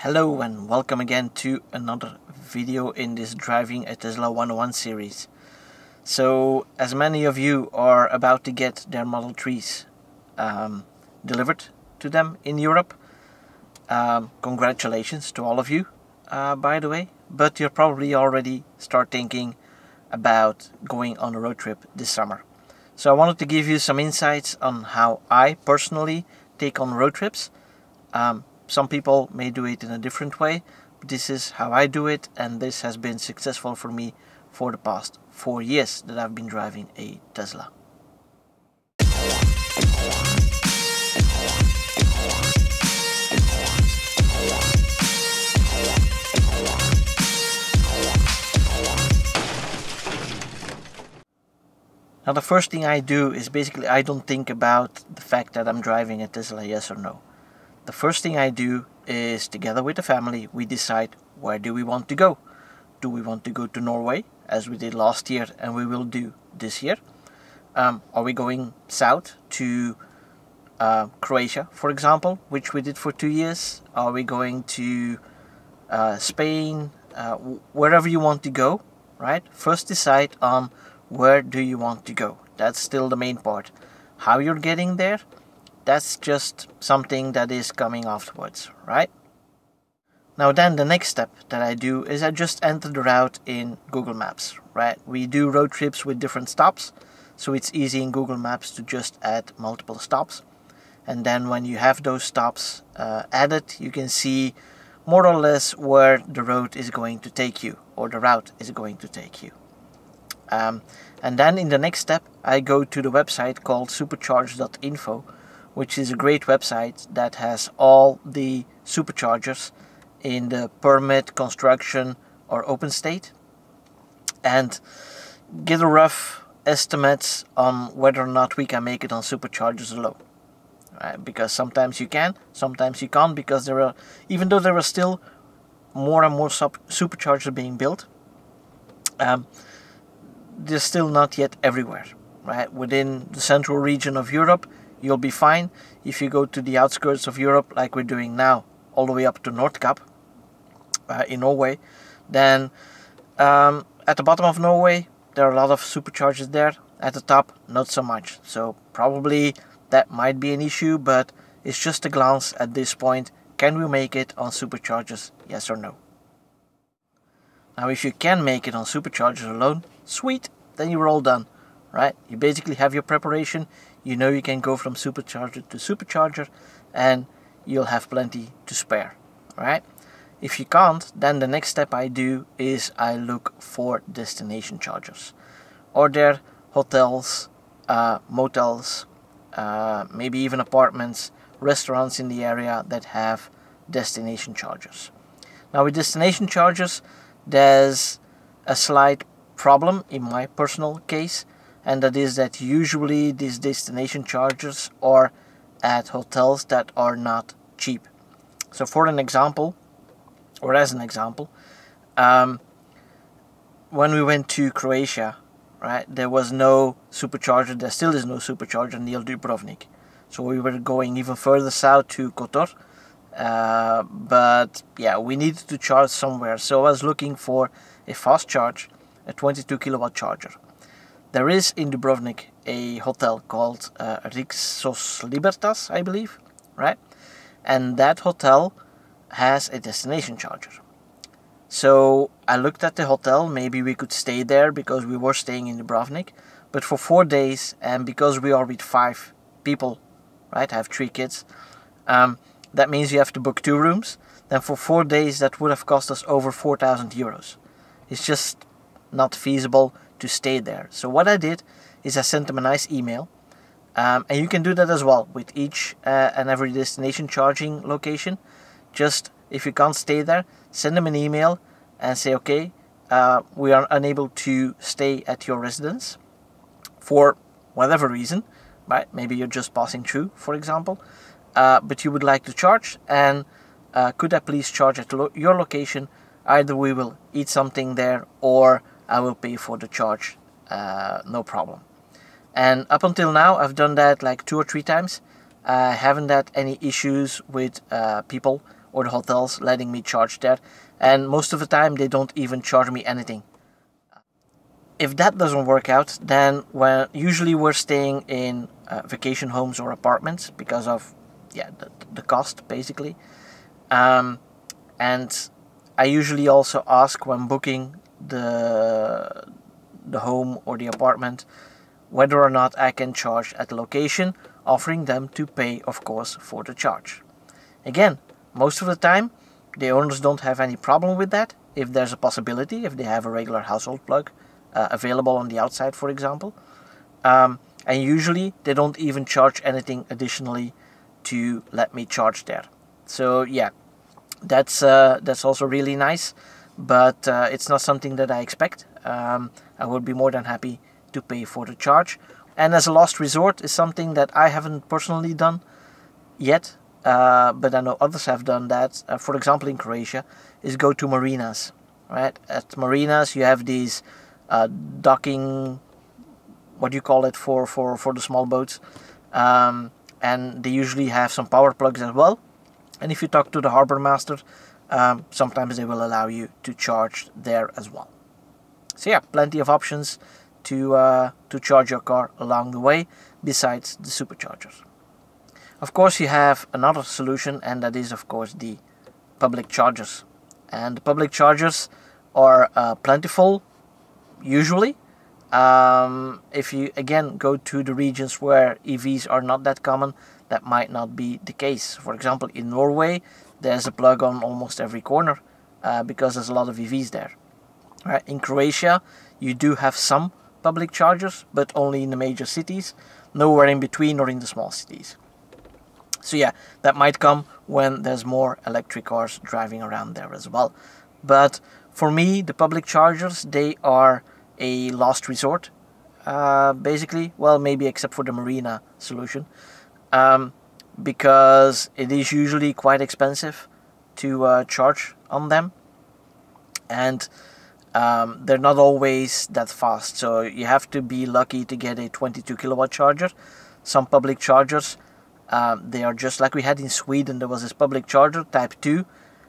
Hello and welcome again to another video in this Driving a Tesla 101 series. So, as many of you are about to get their Model 3s delivered to them in Europe, congratulations to all of you, by the way. But you're probably already start thinking about going on a road trip this summer. So I wanted to give you some insights on how I personally take on road trips. Some people may do it in a different way, but this is how I do it, and this has been successful for me for the past 4 years that I've been driving a Tesla. Now the first thing I do is basically I don't think about the fact that I'm driving a Tesla, yes or no. The first thing I do is, together with the family, we decide where do we want to go. Do we want to go to Norway, as we did last year and we will do this year? Are we going south to Croatia, for example, which we did for 2 years? Are we going to Spain? Wherever you want to go, right? First decide on where do you want to go. That's still the main part. How you're getting there, that's just something that is coming afterwards, right? Now then, the next step that I do is I just enter the route in Google Maps, right? We do road trips with different stops, so it's easy in Google Maps to just add multiple stops. And then when you have those stops added, you can see more or less where the road is going to take you, or the route is going to take you. And then in the next step, I go to the website called supercharge.info, which is a great website that has all the superchargers in the permit, construction or open state, and get a rough estimates on whether or not we can make it on superchargers alone. Right? Because sometimes you can, sometimes you can't, because even though there are still more and more superchargers being built, they're still not yet everywhere. Right? Within the central region of Europe, you'll be fine. If you go to the outskirts of Europe, like we're doing now, all the way up to North Cap in Norway, then at the bottom of Norway, there are a lot of superchargers there. At the top, not so much. So probably that might be an issue, but it's just a glance at this point. Can we make it on superchargers, yes or no? Now, if you can make it on superchargers alone, sweet, then you're all done, right? You basically have your preparation. You know you can go from supercharger to supercharger, and you'll have plenty to spare, right? If you can't, then the next step I do is I look for destination chargers. Are there hotels, motels, maybe even apartments, restaurants in the area that have destination chargers? Now with destination chargers, there's a slight problem in my personal case, and that is that usually these destination chargers are at hotels that are not cheap. So for an example, or as an example, when we went to Croatia, right, there was no supercharger, there still is no supercharger near Dubrovnik. So we were going even further south to Kotor, but yeah, we needed to charge somewhere. So I was looking for a fast charge, a 22 kilowatt charger. There is in Dubrovnik a hotel called Rixos Libertas, I believe, right? And that hotel has a destination charger. So I looked at the hotel, maybe we could stay there because we were staying in Dubrovnik, but for 4 days, and because we are with 5 people, right, I have 3 kids, that means you have to book 2 rooms, then for 4 days that would have cost us over 4,000 euros. It's just not feasible to stay there. So what I did is I sent them a nice email, and you can do that as well with each and every destination charging location. Just if you can't stay there, send them an email and say, okay, we are unable to stay at your residence for whatever reason, right? Maybe you're just passing through, for example, but you would like to charge, and could I please charge at your location? Either we will eat something there, or I will pay for the charge, no problem. And up until now, I've done that like 2 or 3 times. I haven't had any issues with people or the hotels letting me charge there, and most of the time they don't even charge me anything. If that doesn't work out, then usually we're staying in vacation homes or apartments because of the cost basically. And I usually also ask when booking the home or the apartment whether or not I can charge at the location, offering them to pay, of course, for the charge. Again, most of the time the owners don't have any problem with that if there's a possibility, if they have a regular household plug available on the outside, for example. And usually they don't even charge anything additionally to let me charge there. So yeah, that's also really nice, but it's not something that I expect. I would be more than happy to pay for the charge. And as a last resort is something that I haven't personally done yet, but I know others have done that. For example, in Croatia, is go to marinas. Right, at marinas you have these docking, what do you call it, for the small boats, and they usually have some power plugs as well. And if you talk to the harbor master, sometimes they will allow you to charge there as well. So yeah, plenty of options to charge your car along the way besides the superchargers. Of course, you have another solution, and that is of course the public chargers. And the public chargers are plentiful usually. If you again go to the regions where EVs are not that common, that might not be the case. For example, in Norway there's a plug on almost every corner because there's a lot of EVs there. Right? In Croatia you do have some public chargers, but only in the major cities, nowhere in between or in the small cities. So yeah, that might come when there's more electric cars driving around there as well. But for me, the public chargers, they are a last resort, basically. Well, maybe except for the marina solution, because it is usually quite expensive to charge on them, and they're not always that fast. So you have to be lucky to get a 22 kilowatt charger. Some public chargers, they are just like we had in Sweden. There was this public charger, Type 2.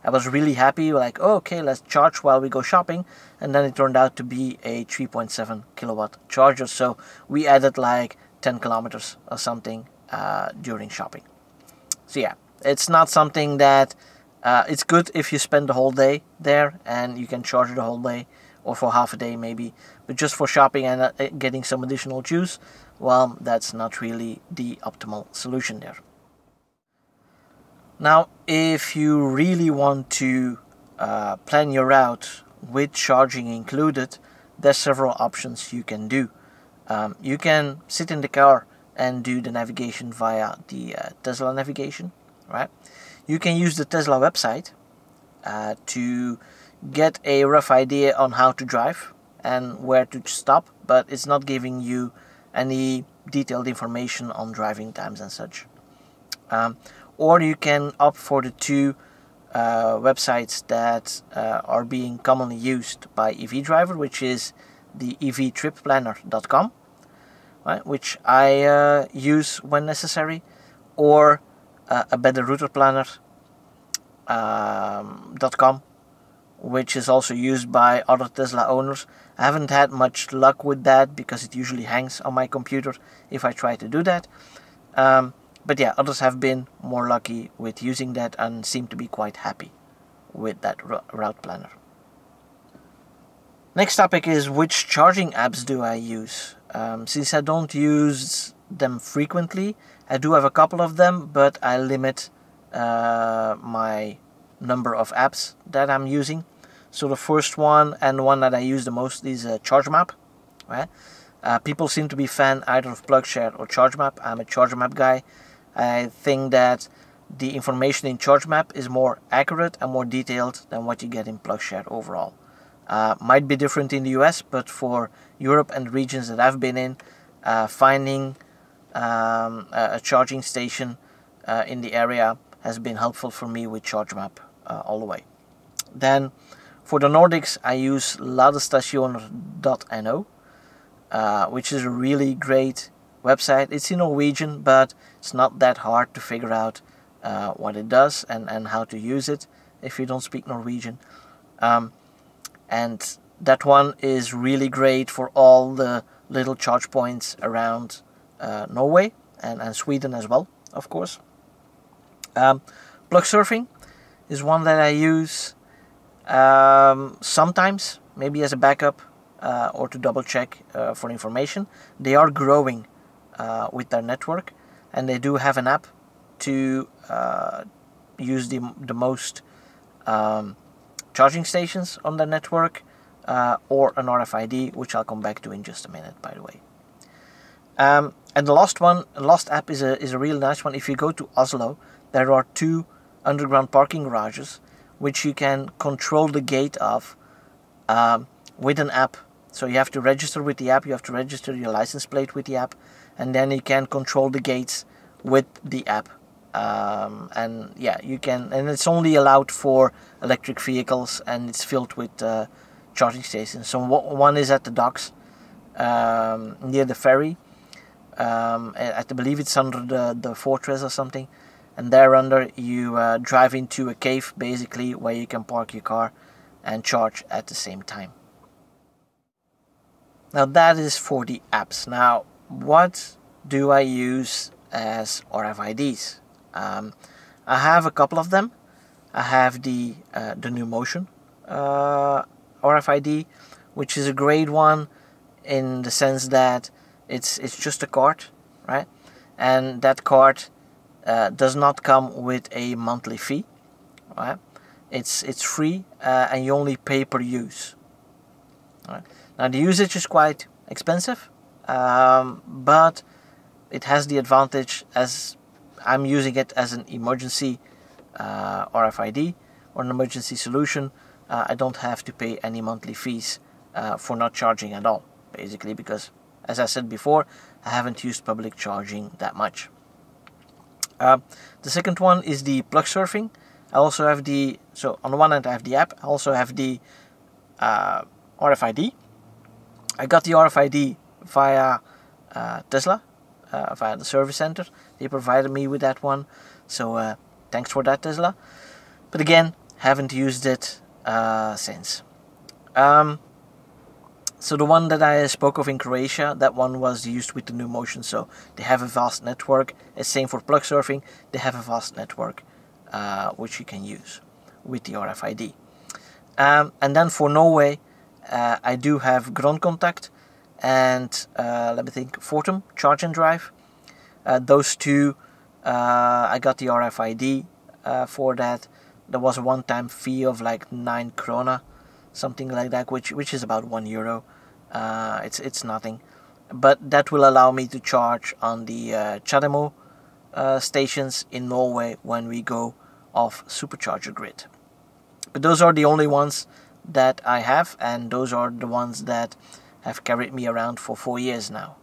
I was really happy, like, oh, okay, let's charge while we go shopping. And then it turned out to be a 3.7 kilowatt charger. So we added like 10 kilometers or something during shopping. So yeah, it's not something that, it's good if you spend the whole day there and you can charge the whole day or for half a day maybe. But just for shopping and getting some additional juice, well, that's not really the optimal solution there. Now, if you really want to plan your route with charging included, there's several options you can do. You can sit in the car and do the navigation via the Tesla navigation, right? You can use the Tesla website to get a rough idea on how to drive and where to stop, but it's not giving you any detailed information on driving times and such. Or you can opt for the two websites that are being commonly used by EV drivers, which is the evtripplanner.com, right, which I use when necessary, or a better routerplanner.com, which is also used by other Tesla owners. I haven't had much luck with that because it usually hangs on my computer if I try to do that. But yeah, others have been more lucky with using that and seem to be quite happy with that route planner. Next topic is, which charging apps do I use? Since I don't use them frequently, I do have a couple of them, but I limit my number of apps that I'm using. So the first one, and the one that I use the most, is ChargeMap. Right? People seem to be fan either of PlugShare or ChargeMap. I'm a ChargeMap guy. I think that the information in ChargeMap is more accurate and more detailed than what you get in PlugShare overall. Might be different in the US, but for Europe and the regions that I've been in, finding a charging station in the area has been helpful for me with ChargeMap all the way. Then for the Nordics, I use ladestationer.no, which is a really great website. It's in Norwegian, but it's not that hard to figure out what it does and how to use it if you don't speak Norwegian. And that one is really great for all the little charge points around Norway and Sweden as well, of course. Plug surfing is one that I use sometimes, maybe as a backup or to double check for information. They are growing with their network, and they do have an app to use the most charging stations on their network, or an RFID, which I'll come back to in just a minute, by the way. And the last app is a real nice one. If you go to Oslo, there are 2 underground parking garages which you can control the gate of with an app. So you have to register with the app, you have to register your license plate with the app, and then you can control the gates with the app. And yeah, you can, and it's only allowed for electric vehicles, and it's filled with charging stations. So one is at the docks near the ferry. I believe it's under the fortress or something, and there under you drive into a cave basically, where you can park your car and charge at the same time. Now that is for the apps. Now what do I use as RFIDs? I have a couple of them. I have the New Motion RFID, which is a great one in the sense that it's just a card, right? And that card does not come with a monthly fee, right? It's free, and you only pay per use. Right? Now the usage is quite expensive, but it has the advantage, as I'm using it as an emergency RFID or an emergency solution. I don't have to pay any monthly fees for not charging at all, basically, because, as I said before, I haven't used public charging that much. The second one is the plug surfing. I also have so on the one hand I have the app, I also have the RFID. I got the RFID via Tesla, via the service center. They provided me with that one, so thanks for that, Tesla. But again, haven't used it since. So the one that I spoke of in Croatia, that one was used with the New Motion, so they have a vast network. It's same for plug surfing, they have a vast network which you can use with the RFID. And then for Norway, I do have Gronkontakt and let me think, Fortum Charge and Drive. Those two, I got the RFID for that. There was a one-time fee of like 9 krona, something like that, which is about €1. It's nothing, but that will allow me to charge on the Chademo stations in Norway when we go off supercharger grid. But those are the only ones that I have, and those are the ones that have carried me around for 4 years now.